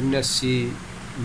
NSC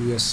US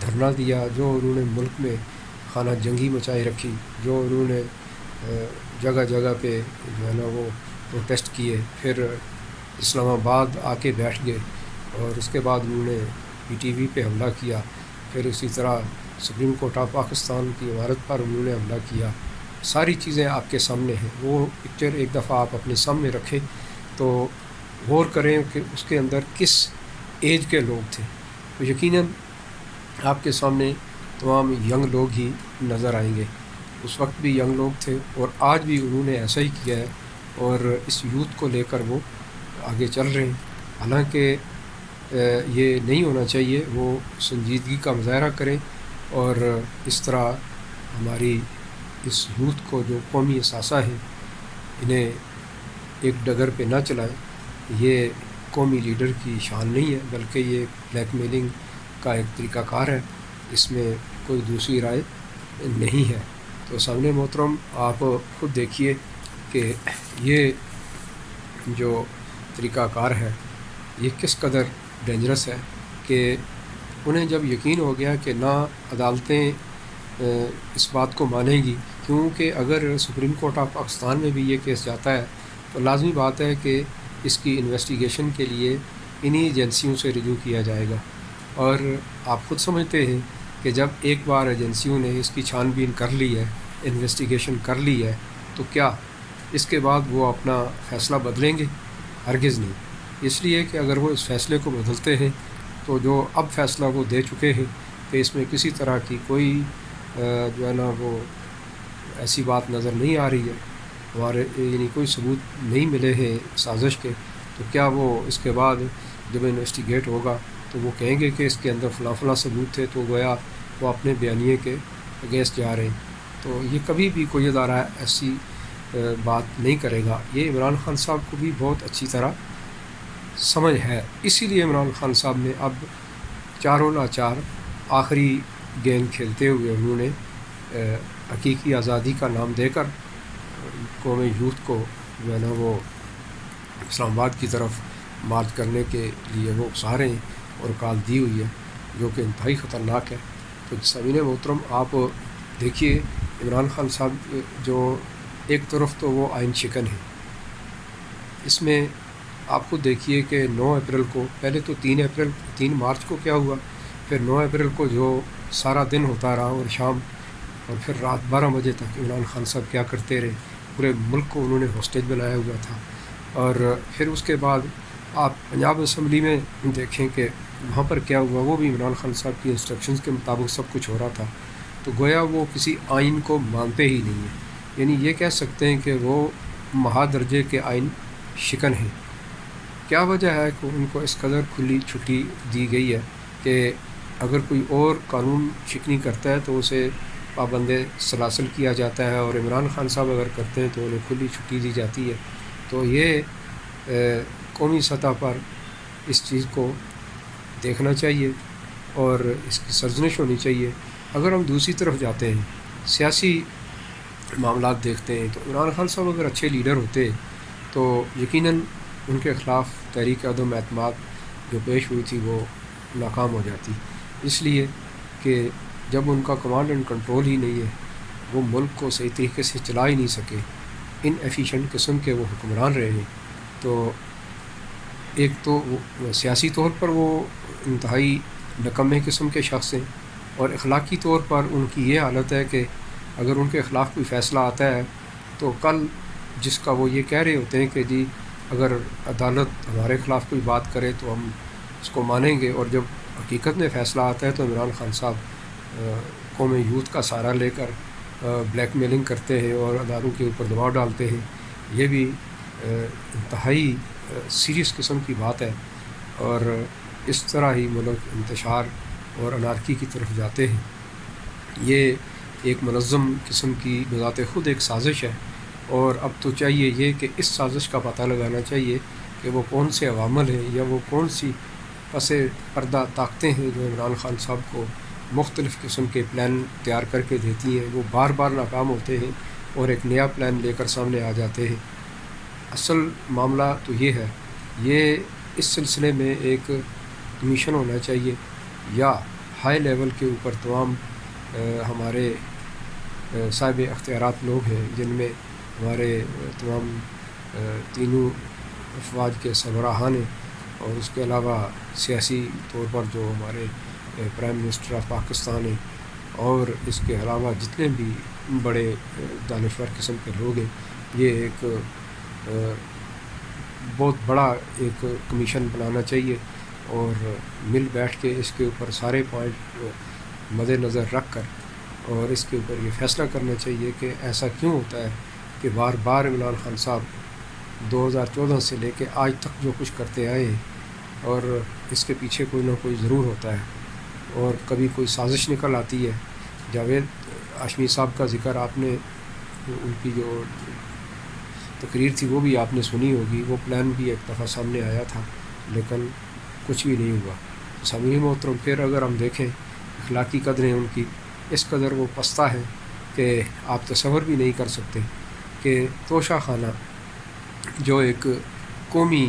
دھرنا دیا، جو انہوں نے ملک میں خانہ جنگی مچائی رکھی، جو انہوں نے جگہ جگہ پہ جو ہے نا وہ پروٹیسٹ کیے، پھر اسلام آباد آ کے بیٹھ گئے، اور اس کے بعد انہوں نے پی ٹی وی پہ حملہ کیا، پھر اسی طرح سپریم کورٹ آف پاکستان کی عمارت پر انہوں نے حملہ کیا. ساری چیزیں آپ کے سامنے ہیں. وہ پکچر ایک دفعہ آپ اپنے سامنے رکھیں تو غور کریں کہ اس کے اندر کس ایج کے لوگ تھے. تو یقیناً آپ کے سامنے تمام ینگ لوگ ہی نظر آئیں گے. اس وقت بھی ینگ لوگ تھے اور آج بھی انہوں نے ایسا ہی کیا ہے، اور اس یوتھ کو لے کر وہ آگے چل رہے ہیں. حالانکہ یہ نہیں ہونا چاہیے. وہ سنجیدگی کا مظاہرہ کریں اور اس طرح ہماری اس یوتھ کو جو قومی اثاثہ ہیں انہیں ایک ڈگر پہ نہ چلائیں. یہ قومی لیڈر کی شان نہیں ہے، بلکہ یہ بلیک میلنگ کا ایک طریقہ کار ہے. اس میں کوئی دوسری رائے نہیں ہے. تو سامنے محترم آپ خود دیکھیے کہ یہ جو طریقہ کار ہے یہ کس قدر ڈینجرس ہے، کہ انہیں جب یقین ہو گیا کہ نہ عدالتیں اس بات کو مانیں گی، کیونکہ اگر سپریم کورٹ آف پاکستان میں بھی یہ کیس جاتا ہے تو لازمی بات ہے کہ اس کی انویسٹیگیشن کے لیے انہی ایجنسیوں سے رجوع کیا جائے گا. اور آپ خود سمجھتے ہیں کہ جب ایک بار ایجنسیوں نے اس کی چھان بین کر لی ہے، انویسٹیگیشن کر لی ہے، تو کیا اس کے بعد وہ اپنا فیصلہ بدلیں گے؟ ہرگز نہیں. اس لیے کہ اگر وہ اس فیصلے کو بدلتے ہیں تو جو اب فیصلہ وہ دے چکے ہیں کہ اس میں کسی طرح کی کوئی جو ہے نا وہ ایسی بات نظر نہیں آ رہی ہے، ہمارے یعنی کوئی ثبوت نہیں ملے ہیں سازش کے، تو کیا وہ اس کے بعد جب انویسٹیگیٹ ہوگا تو وہ کہیں گے کہ اس کے اندر فلاں فلاں ثبوت تھے، تو گویا وہ اپنے بیانیے کے اگینسٹ جا رہے ہیں. تو یہ کبھی بھی کوئی ادارہ ایسی بات نہیں کرے گا. یہ عمران خان صاحب کو بھی بہت اچھی طرح سمجھ ہے. اسی لیے عمران خان صاحب نے اب چاروں ناچار آخری گیم کھیلتے ہوئے انہوں نے حقیقی آزادی کا نام دے کر قومی یوتھ کو جو ہے نا وہ اسلام آباد کی طرف مارچ کرنے کے لیے وہ اکسا رہے ہیں اور کال دی ہوئی ہے، جو کہ انتہائی خطرناک ہے. تو سامعین محترم آپ دیکھیے عمران خان صاحب جو ایک طرف تو وہ آئین شکن ہے. اس میں آپ خود دیکھیے کہ 9 اپریل کو، پہلے تو 3 مارچ کو کیا ہوا، پھر 9 اپریل کو جو سارا دن ہوتا رہا اور شام اور پھر رات 12 بجے تک عمران خان صاحب کیا کرتے رہے. پورے ملک کو انہوں نے ہاسٹیج بنایا ہوا تھا. اور پھر اس کے بعد آپ پنجاب اسمبلی میں دیکھیں کہ وہاں پر کیا ہوا، وہ بھی عمران خان صاحب کی انسٹرکشنز کے مطابق سب کچھ ہو رہا تھا. تو گویا وہ کسی آئین کو مانتے ہی نہیں ہیں. یعنی یہ کہہ سکتے ہیں کہ وہ مہا درجے کے آئین شکن ہیں. کیا وجہ ہے کہ ان کو اس قدر کھلی چھٹی دی گئی ہے کہ اگر کوئی اور قانون شکنی کرتا ہے تو اسے پابند سلاسل کیا جاتا ہے، اور عمران خان صاحب اگر کرتے ہیں تو انہیں کھلی چھٹی دی جاتی ہے. تو یہ قومی سطح پر اس چیز کو دیکھنا چاہیے اور اس کی سرزنش ہونی چاہیے. اگر ہم دوسری طرف جاتے ہیں، سیاسی معاملات دیکھتے ہیں، تو عمران خان صاحب اگر اچھے لیڈر ہوتے تو یقیناً ان کے خلاف تحریک عدم اعتماد جو پیش ہوئی تھی وہ ناکام ہو جاتی. اس لیے کہ جب ان کا کمانڈ اینڈ کنٹرول ہی نہیں ہے، وہ ملک کو صحیح طریقے سے چلا ہی نہیں سکے، ان ایفیشینٹ قسم کے وہ حکمران رہے ہیں، تو ایک تو سیاسی طور پر وہ انتہائی نکمے قسم کے شخص ہیں، اور اخلاقی طور پر ان کی یہ حالت ہے کہ اگر ان کے خلاف کوئی فیصلہ آتا ہے تو کل جس کا وہ یہ کہہ رہے ہوتے ہیں کہ جی اگر عدالت ہمارے خلاف کوئی بات کرے تو ہم اس کو مانیں گے، اور جب حقیقت میں فیصلہ آتا ہے تو عمران خان صاحب قوم یوتھ کا سہارا لے کر بلیک میلنگ کرتے ہیں اور اداروں کے اوپر دباؤ ڈالتے ہیں. یہ بھی انتہائی سیریس قسم کی بات ہے، اور اس طرح ہی ملک انتشار اور انارکی کی طرف جاتے ہیں. یہ ایک منظم قسم کی بذات خود ایک سازش ہے، اور اب تو چاہیے یہ کہ اس سازش کا پتہ لگانا چاہیے کہ وہ کون سے عوامل ہیں یا وہ کون سی پس پردہ طاقتیں ہیں جو عمران خان صاحب کو مختلف قسم کے پلان تیار کر کے دیتی ہیں. وہ بار بار ناکام ہوتے ہیں اور ایک نیا پلان لے کر سامنے آ جاتے ہیں. اصل معاملہ تو یہ ہے، یہ اس سلسلے میں ایک کمیشن ہونا چاہیے، یا ہائی لیول کے اوپر تمام ہمارے صاحب اختیارات لوگ ہیں، جن میں ہمارے تمام تینوں افواج کے سربراہان ہیں، اور اس کے علاوہ سیاسی طور پر جو ہمارے پرائم منسٹر آف پاکستان ہیں، اور اس کے علاوہ جتنے بھی بڑے دانشور قسم کے لوگ ہیں، یہ ایک بہت بڑا ایک کمیشن بنانا چاہیے، اور مل بیٹھ کے اس کے اوپر سارے پوائنٹ مد نظر رکھ کر اور اس کے اوپر یہ فیصلہ کرنا چاہیے کہ ایسا کیوں ہوتا ہے کہ بار بار عمران خان صاحب 2014 سے لے کے آج تک جو کچھ کرتے آئے ہیں، اور اس کے پیچھے کوئی نہ کوئی ضرور ہوتا ہے، اور کبھی کوئی سازش نکل آتی ہے۔ جاوید ہاشمی صاحب کا ذکر آپ نے، ان کی جو تقریر تھی وہ بھی آپ نے سنی ہوگی، وہ پلان بھی ایک دفعہ سامنے آیا تھا لیکن کچھ بھی نہیں ہوا۔ سامعین محترم، پھر اگر ہم دیکھیں اخلاقی قدریں ان کی اس قدر وہ پستہ ہیں کہ آپ تصور بھی نہیں کر سکتے کہ توشہ خانہ جو ایک قومی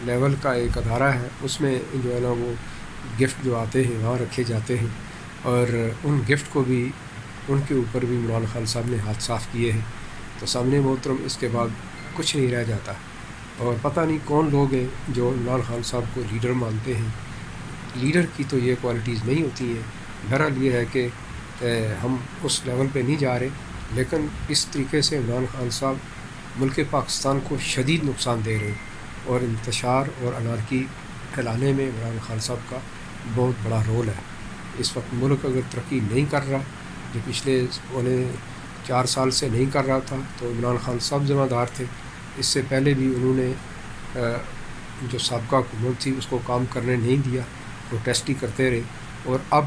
لیول کا ایک ادارہ ہے، اس میں جو ہے نا وہ گفٹ جو آتے ہیں وہاں رکھے جاتے ہیں، اور ان گفٹ کو بھی ان کے اوپر بھی عمران خان صاحب نے ہاتھ صاف کیے ہیں۔ تو سامنے محترم، اس کے بعد کچھ نہیں رہ جاتا، اور پتہ نہیں کون لوگ ہیں جو عمران خان صاحب کو لیڈر مانتے ہیں۔ لیڈر کی تو یہ کوالٹیز نہیں ہوتی ہیں۔ بہرحال یہ ہے کہ ہم اس لیول پہ نہیں جا رہے، لیکن اس طریقے سے عمران خان صاحب ملک پاکستان کو شدید نقصان دے رہے ہیں، اور انتشار اور انارکی پھیلانے میں عمران خان صاحب کا بہت بڑا رول ہے۔ اس وقت ملک اگر ترقی نہیں کر رہا، جو پچھلے 4 سال سے نہیں کر رہا تھا، تو عمران خان صاحب ذمہ دار تھے۔ اس سے پہلے بھی انہوں نے جو سابقہ حکومت تھی اس کو کام کرنے نہیں دیا، پروٹیسٹ ہی کرتے رہے، اور اب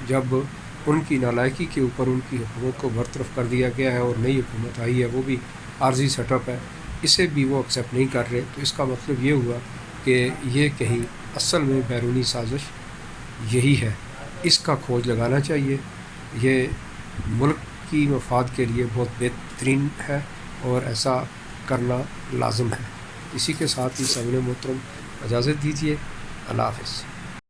جب ان کی نالائکی کے اوپر ان کی حکومت کو برطرف کر دیا گیا ہے اور نئی حکومت آئی ہے، وہ بھی عارضی سیٹ اپ ہے، اسے بھی وہ ایکسیپٹ نہیں کر رہے، تو اس کا مطلب یہ ہوا کہ یہ کہیں اصل میں بیرونی سازش یہی ہے۔ اس کا کھوج لگانا چاہیے، یہ ملک کی مفاد کے لیے بہت بہترین ہے، اور ایسا کرنا لازم ہے۔ اسی کے ساتھ ہی سامعین محترم اجازت دیجیے، اللہ حافظ۔